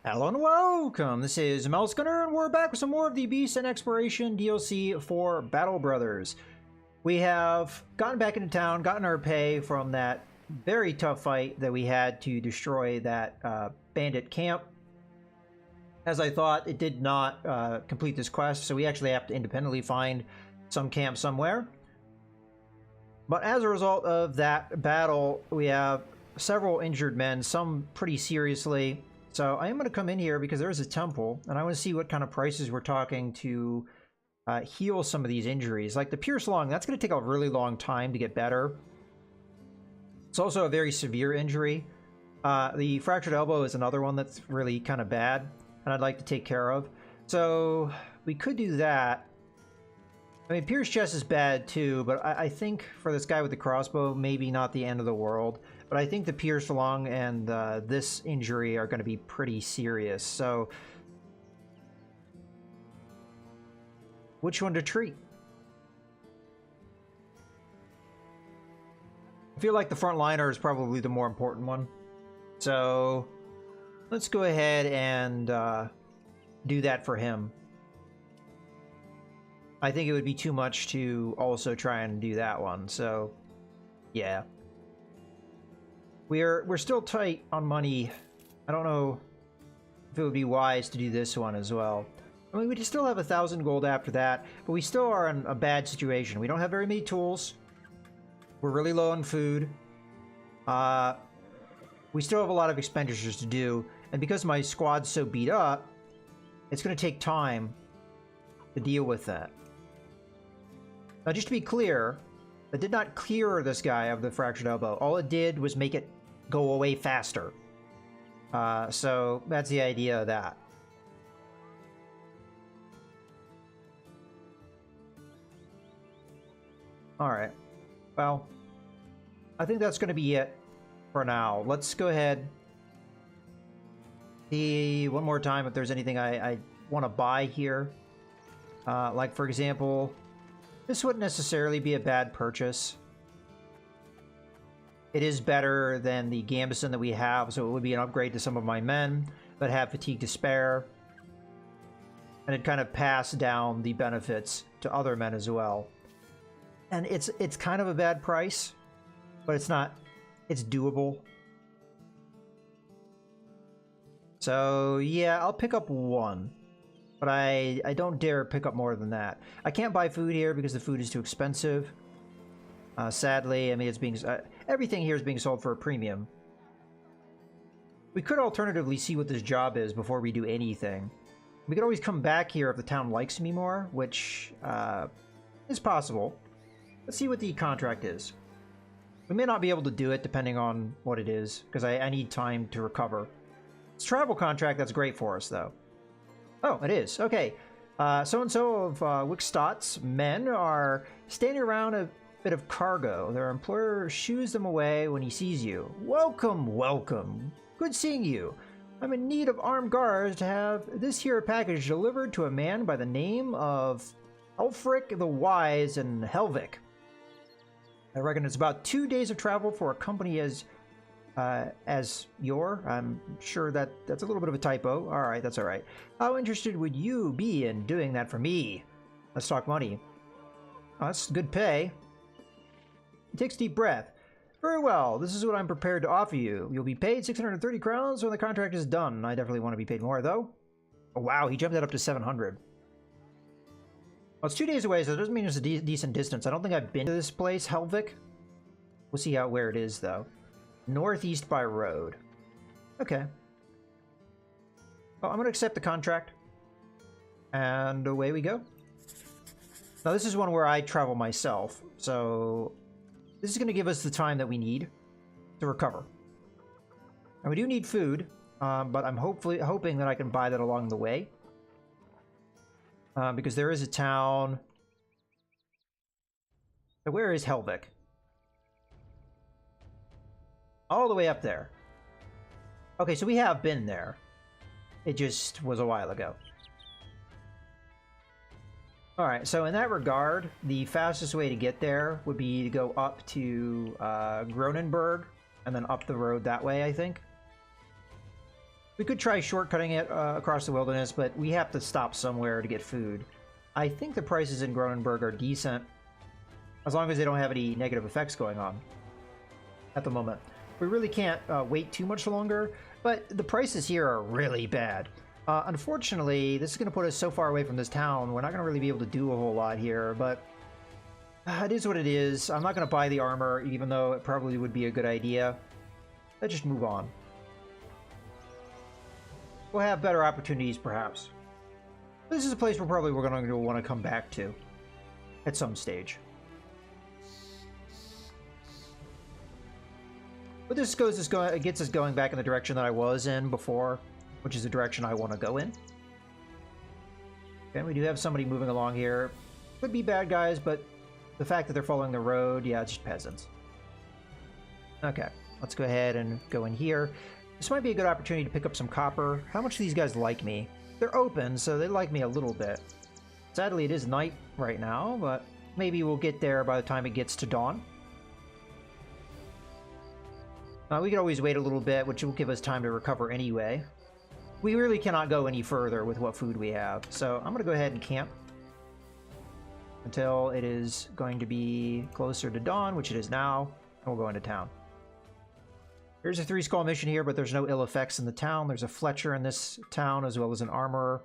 Hello and welcome! This is Melsgunner, and we're back with some more of the Beast and Exploration DLC for Battle Brothers. We have gotten back into town, gotten our pay from that very tough fight that we had to destroy that bandit camp. As I thought, it did not complete this quest, so we actually have to independently find some camp somewhere. But as a result of that battle, we have several injured men, some pretty seriously. So I am going to come in here because there is a temple, and I want to see what kind of prices we're talking to heal some of these injuries. Like the Pierce Lung, that's going to take a really long time to get better. It's also a very severe injury. The Fractured Elbow is another one that's really kind of bad, and I'd like to take care of. So we could do that. I mean, Pierce Chest is bad too, but I think for this guy with the crossbow, maybe not the end of the world. But I think the Pierced Lung and this injury are going to be pretty serious. So, which one to treat? I feel like the frontliner is probably the more important one. So, let's go ahead and do that for him. I think it would be too much to also try and do that one. So, yeah. We're still tight on money. I don't know if it would be wise to do this one as well. I mean, we still have 1,000 gold after that, but we still are in a bad situation. We don't have very many tools. We're really low on food. We still have a lot of expenditures to do, and because my squad's so beat up, it's going to take time to deal with that. Now, just to be clear, it did not clear this guy of the Fractured Elbow. All it did was make it go away faster. So that's the idea of that. Alright. Well, I think that's going to be it for now. Let's go ahead. See one more time if there's anything I want to buy here. Like, for example, this wouldn't necessarily be a bad purchase. It is better than the Gambeson that we have, so it would be an upgrade to some of my men that have Fatigue to spare. And it kind of pass down the benefits to other men as well. And it's kind of a bad price, but it's not, it's doable. So yeah, I'll pick up one. But I don't dare pick up more than that. I can't buy food here because the food is too expensive. Sadly, I mean, it's being everything here is being sold for a premium. We could alternatively see what this job is before we do anything. We could always come back here if the town likes me more, which is possible. Let's see what the contract is. We may not be able to do it depending on what it is, because I need time to recover. It's a travel contract that's great for us, though. Oh, it is. Okay. So-and-so of Wickstott's men are standing around a bit of cargo. Their employer shoos them away when he sees you. Welcome, welcome. Good seeing you. I'm in need of armed guards to have this here package delivered to a man by the name of Ulfric the Wise in Helvik. I reckon it's about 2 days of travel for a company as your. I'm sure that's a little bit of a typo. All right, that's all right. How interested would you be in doing that for me? Let's talk money. Oh, that's good pay. He takes a deep breath. Very well, this is what I'm prepared to offer you. You'll be paid 630 crowns when the contract is done. I definitely want to be paid more, though. Oh, wow, he jumped that up to 700. Well, it's 2 days away, so it doesn't mean it's a decent distance. I don't think I've been to this place, Helvik. We'll see where it is, though. Northeast by road. Okay. Well, I'm going to accept the contract. And away we go. Now, this is one where I travel myself, so this is going to give us the time that we need to recover. And we do need food, but I'm hoping that I can buy that along the way. Because there is a town... So where is Helvik? All the way up there. Okay, so we have been there. It just was a while ago. Alright, so in that regard, the fastest way to get there would be to go up to Gronenberg, and then up the road that way, I think. We could try shortcutting it across the wilderness, but we have to stop somewhere to get food. I think the prices in Gronenberg are decent, as long as they don't have any negative effects going on at the moment. We really can't wait too much longer, but the prices here are really bad. Unfortunately, this is going to put us so far away from this town, we're not going to really be able to do a whole lot here, but it is what it is. I'm not going to buy the armor, even though it probably would be a good idea. Let's just move on. We'll have better opportunities, perhaps. This is a place we're going to want to come back to at some stage. But this gets us going back in the direction that I was in before, which is the direction I want to go in. Okay, we do have somebody moving along here. Could be bad guys, but the fact that they're following the road, yeah, it's just peasants. Okay, let's go ahead and go in here. This might be a good opportunity to pick up some copper. How much do these guys like me? They're open, so they like me a little bit. Sadly, it is night right now, but maybe we'll get there by the time it gets to dawn. We can always wait a little bit, which will give us time to recover anyway. We really cannot go any further with what food we have, so I'm going to go ahead and camp until it is going to be closer to dawn, which it is now, and we'll go into town. There's a 3-skull mission here, but there's no ill effects in the town. There's a Fletcher in this town, as well as an armorer.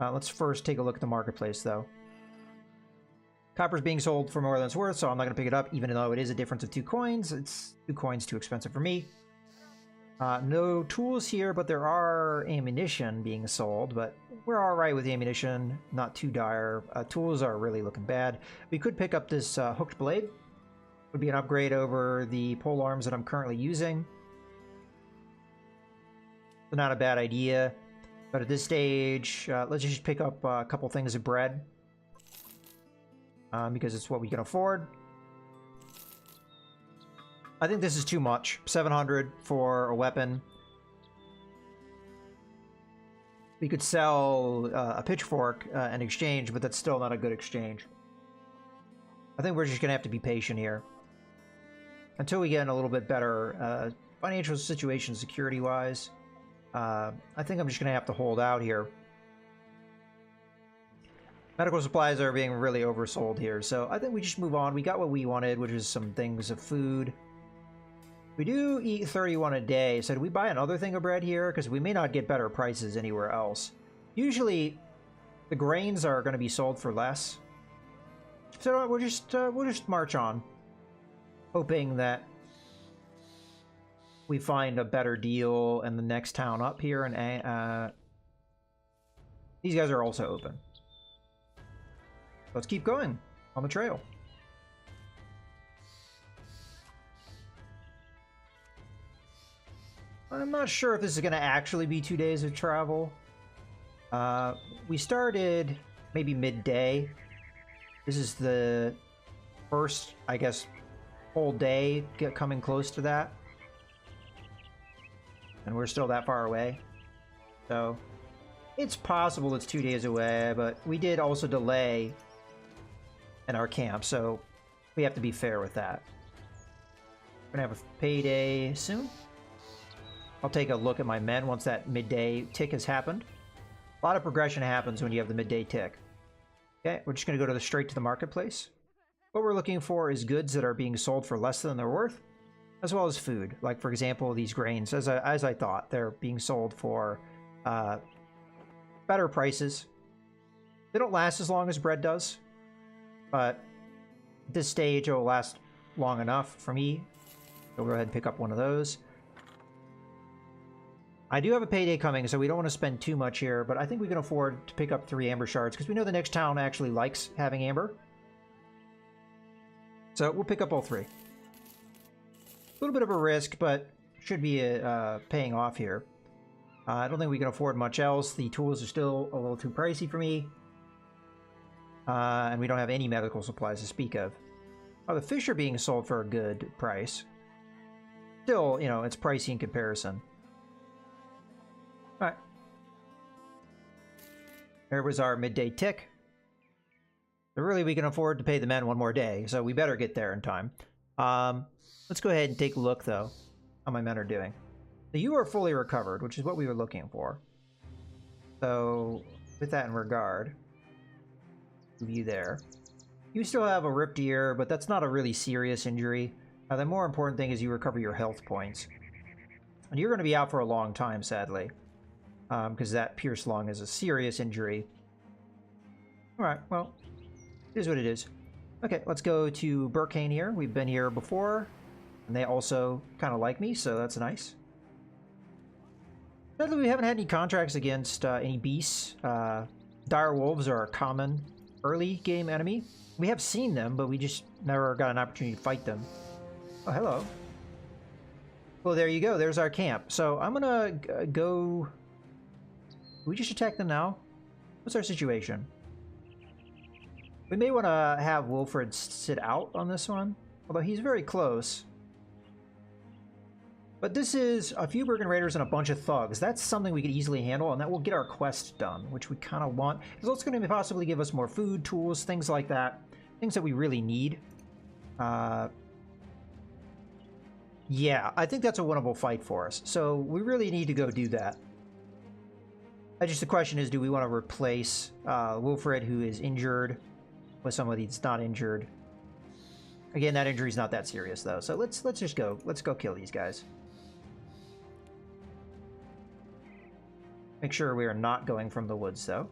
Let's first take a look at the marketplace, though. Copper's being sold for more than it's worth, so I'm not going to pick it up, even though it is a difference of 2 coins. It's 2 coins too expensive for me. No tools here, but there are ammunition being sold, but we're alright with the ammunition. Not too dire. Tools are really looking bad. We could pick up this hooked blade. Would be an upgrade over the pole arms that I'm currently using. So not a bad idea. But at this stage, let's just pick up a couple things of bread. Because it's what we can afford. I think this is too much. 700 for a weapon. We could sell a pitchfork in exchange, but that's still not a good exchange. I think we're just going to have to be patient here. Until we get in a little bit better financial situation security-wise. I think I'm just going to have to hold out here. Medical supplies are being really oversold here, so I think we just move on. We got what we wanted, which is some things of food. We do eat 31 a day, so do we buy another thing of bread here? Because we may not get better prices anywhere else. Usually, the grains are going to be sold for less. So we'll just march on, hoping that we find a better deal in the next town up here. And these guys are also open. Let's keep going on the trail. I'm not sure if this is going to actually be 2 days of travel. We started maybe midday. This is the first, I guess, whole day coming close to that. And we're still that far away. So it's possible it's 2 days away, but we did also delay in our camp, so we have to be fair with that. We're gonna have a payday soon. I'll take a look at my men once that midday tick has happened. A lot of progression happens when you have the midday tick. Okay, we're just gonna go straight to the marketplace. What we're looking for is goods that are being sold for less than they're worth, as well as food. Like, for example, these grains, as I thought, they're being sold for better prices. They don't last as long as bread does, but at this stage, it will last long enough for me. So we'll go ahead and pick up one of those. I do have a payday coming, so we don't want to spend too much here, but I think we can afford to pick up 3 amber shards, because we know the next town actually likes having amber. So we'll pick up all 3. A little bit of a risk, but should be paying off here. I don't think we can afford much else. The tools are still a little too pricey for me. And we don't have any medical supplies to speak of. Oh, the fish are being sold for a good price. Still, you know, it's pricey in comparison. Alright. There was our midday tick. But really, we can afford to pay the men one more day, so we better get there in time. Let's go ahead and take a look, though, how my men are doing. So you are fully recovered, which is what we were looking for. So, with that in regard, move you there. You still have a ripped ear, but that's not a really serious injury. The more important thing is you recover your health points. And you're going to be out for a long time, sadly. Because that pierced lung is a serious injury. Alright, well, it is what it is. Okay, let's go to Burkane here. We've been here before, and they also kind of like me, so that's nice. Sadly, we haven't had any contracts against any beasts. Dire wolves are a common early game enemy. We have seen them, but we just never got an opportunity to fight them. Oh, hello. Well, there you go. There's our camp. So I'm gonna go... Can we just attack them now? What's our situation? We may want to have Wilfred sit out on this one, although he's very close. But this is a few Bergen Raiders and a bunch of thugs. That's something we could easily handle, and that will get our quest done, which we kind of want. It's also going to possibly give us more food, tools, things like that. Things that we really need. Yeah, I think that's a winnable fight for us. So we really need to go do that. Just the question is, do we want to replace Wilfred, who is injured, with somebody that's not injured? Again, that injury's not that serious though. So let's just go. Let's go kill these guys. Make sure we are not going from the woods though.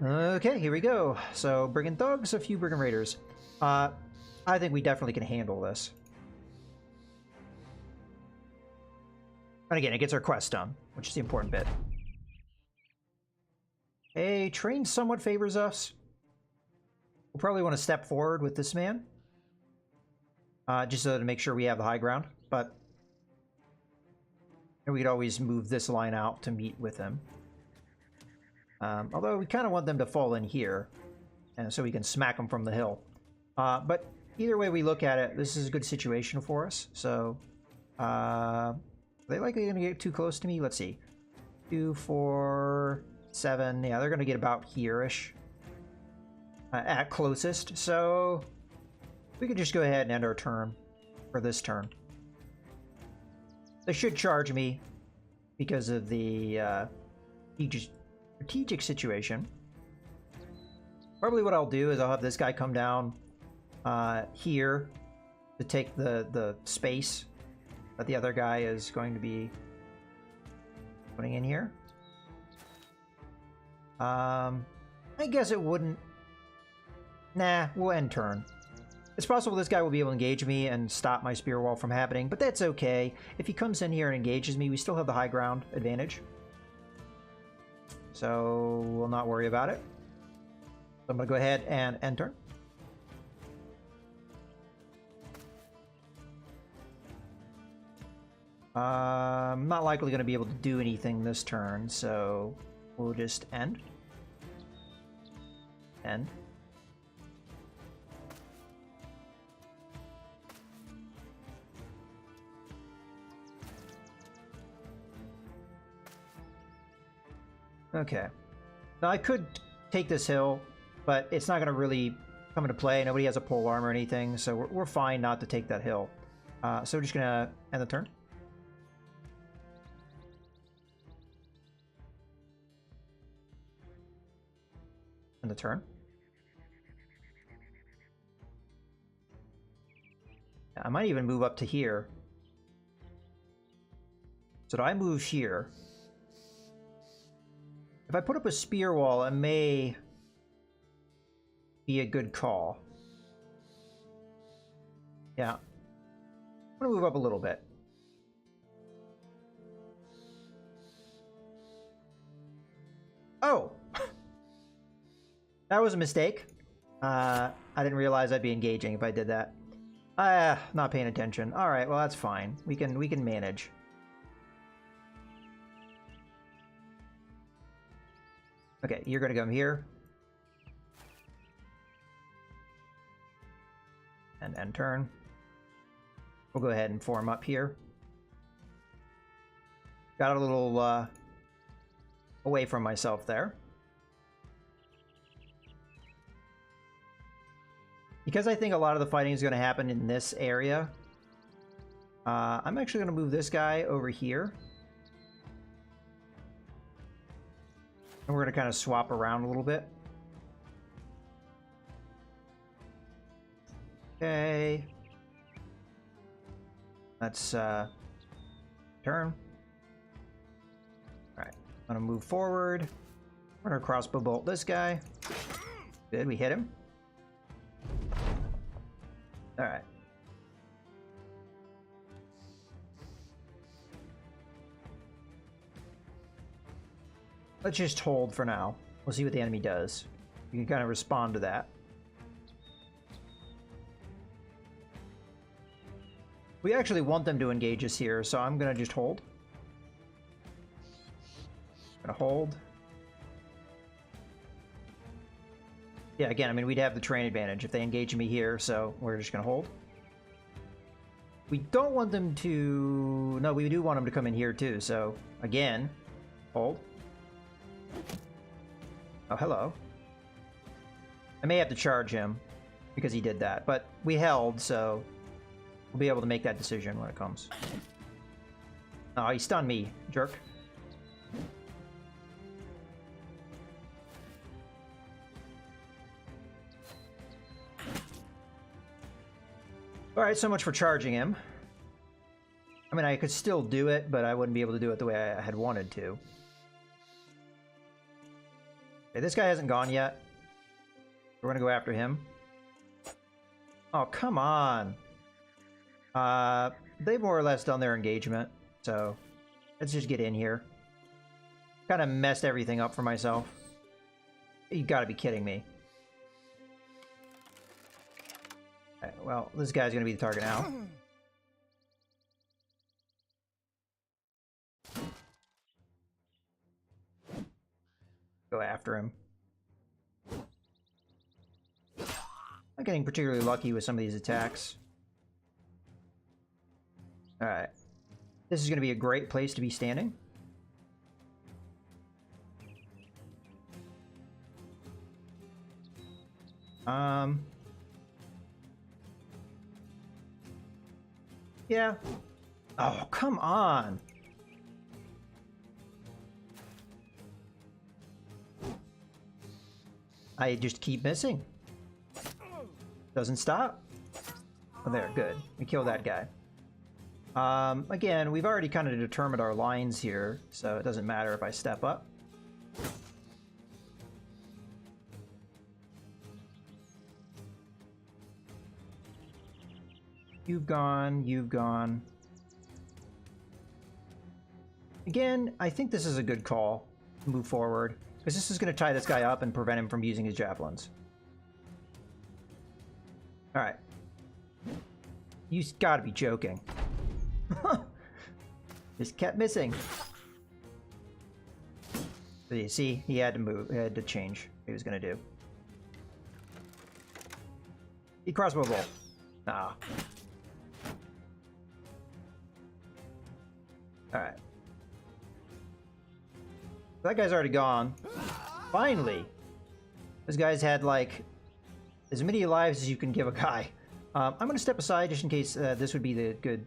Okay, here we go. So Brigand Thugs, a few Brigand Raiders. I think we definitely can handle this. And again, it gets our quest done, which is the important bit. A train somewhat favors us. We'll probably want to step forward with this man. Just so to make sure we have the high ground. But we could always move this line out to meet with him. Although we kind of want them to fall in here, and so we can smack them from the hill. But either way we look at it, this is a good situation for us. So, are they likely going to get too close to me? Let's see. 2, 4, 7. Yeah, they're going to get about here-ish. At closest. So, we could just go ahead and end our turn for this turn. They should charge me because of the strategic situation. Probably what I'll do is I'll have this guy come down here to take the space that the other guy is going to be putting in here. I guess it wouldn't... Nah, we'll end turn. It's possible this guy will be able to engage me and stop my spear wall from happening, but that's okay. If he comes in here and engages me, we still have the high ground advantage. So we'll not worry about it. So I'm going to go ahead and end turn. I'm not likely going to be able to do anything this turn, so we'll just end. End. Okay. Now I could take this hill, but it's not going to really come into play. Nobody has a pole arm or anything, so we're fine not to take that hill. So we're just going to end the turn. End the turn. I might even move up to here. So do I move here? If I put up a spear wall, it may be a good call. Yeah. I'm gonna move up a little bit. Oh! That was a mistake. I didn't realize I'd be engaging if I did that. Not paying attention. Alright, well that's fine. We can manage. Okay, you're gonna come here. And end turn. We'll go ahead and form up here. Got a little away from myself there. Because I think a lot of the fighting is going to happen in this area, I'm actually going to move this guy over here. And we're going to kind of swap around a little bit. Okay. Let's turn. Alright, I'm going to move forward. We're going to crossbow bolt this guy. Good, we hit him. Alright. Let's just hold for now. We'll see what the enemy does. You can kind of respond to that. We actually want them to engage us here, so I'm going to just hold. Gonna hold. Yeah, again, I mean, we'd have the terrain advantage if they engage me here, so we're just going to hold. We don't want them to... No, we do want them to come in here too, so again, hold. Oh, hello. I may have to charge him because he did that, but we held, so we'll be able to make that decision when it comes. Oh, he stunned me, jerk. Alright, so much for charging him. I mean, I could still do it, but I wouldn't be able to do it the way I had wanted to. Okay, this guy hasn't gone yet. We're gonna go after him. Oh, come on. They've more or less done their engagement, so let's just get in here. Kind of messed everything up for myself. You gotta be kidding me. Okay, well, this guy's gonna be the target now. Go after him. I'm getting particularly lucky with some of these attacks. Alright. This is going to be a great place to be standing. Yeah. Oh, come on. I just keep missing. Doesn't stop. Oh, there, good. We killed that guy. Again, we've already kind of determined our lines here, so it doesn't matter if I step up. You've gone, you've gone. Again, I think this is a good call to move forward, because this is going to tie this guy up and prevent him from using his javelins. Alright. You gotta be joking. Just kept missing. So you see, he had to move, he had to change what he was gonna do. He crossbow bolt. Ah. Alright. That guy's already gone. Finally! This guy's had, like, as many lives as you can give a guy. I'm going to step aside just in case this would be the good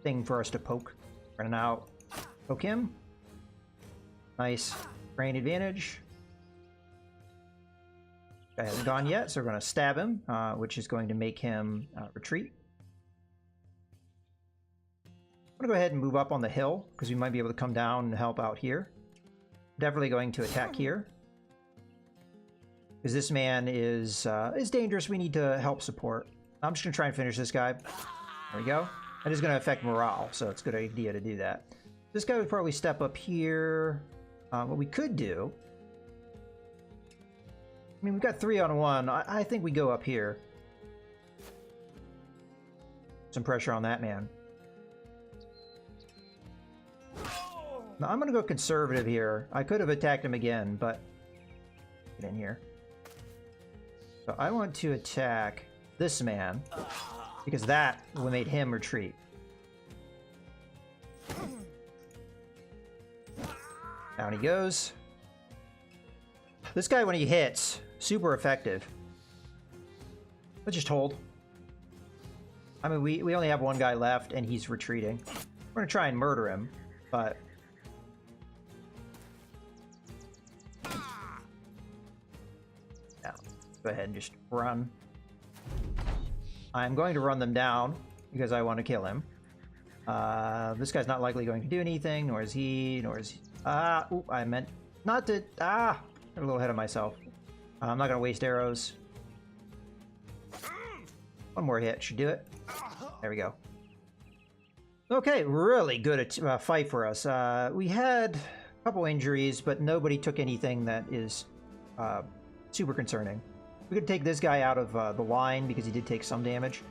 thing for us to poke. We're going to now poke him. Nice. Brain advantage. Guy hasn't gone yet, so we're going to stab him, which is going to make him retreat. I'm going to go ahead and move up on the hill, because we might be able to come down and help out here. Definitely going to attack here. Because this man is dangerous. We need to help support. I'm just going to try and finish this guy. There we go. That is going to affect morale, so it's a good idea to do that. This guy would probably step up here. What we could do... I mean, we've got 3-on-1. I think we go up here. Some pressure on that man. Now, I'm going to go conservative here. I could have attacked him again, but... Get in here. So I want to attack this man, because that will make him retreat. Down he goes. This guy, when he hits, super effective. Let's just hold. I mean, we only have one guy left, and he's retreating. We're gonna try and murder him, but... Now, go ahead and just run. I'm going to run them down, because I want to kill him. This guy's not likely going to do anything, nor is he, nor is he... Ooh, I meant not to... I'm a little ahead of myself. I'm not gonna waste arrows. One more hit should do it. There we go. Okay, really good fight for us. We had a couple injuries, but nobody took anything that is super concerning. We could take this guy out of the line because he did take some damage.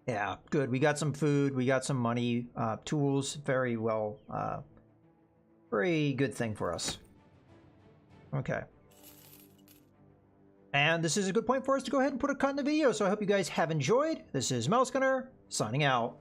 Yeah, good. We got some food, we got some money, tools. Very well, very good thing for us. Okay. And this is a good point for us to go ahead and put a cut in the video, so I hope you guys have enjoyed. This is Mouse Gunner, signing out.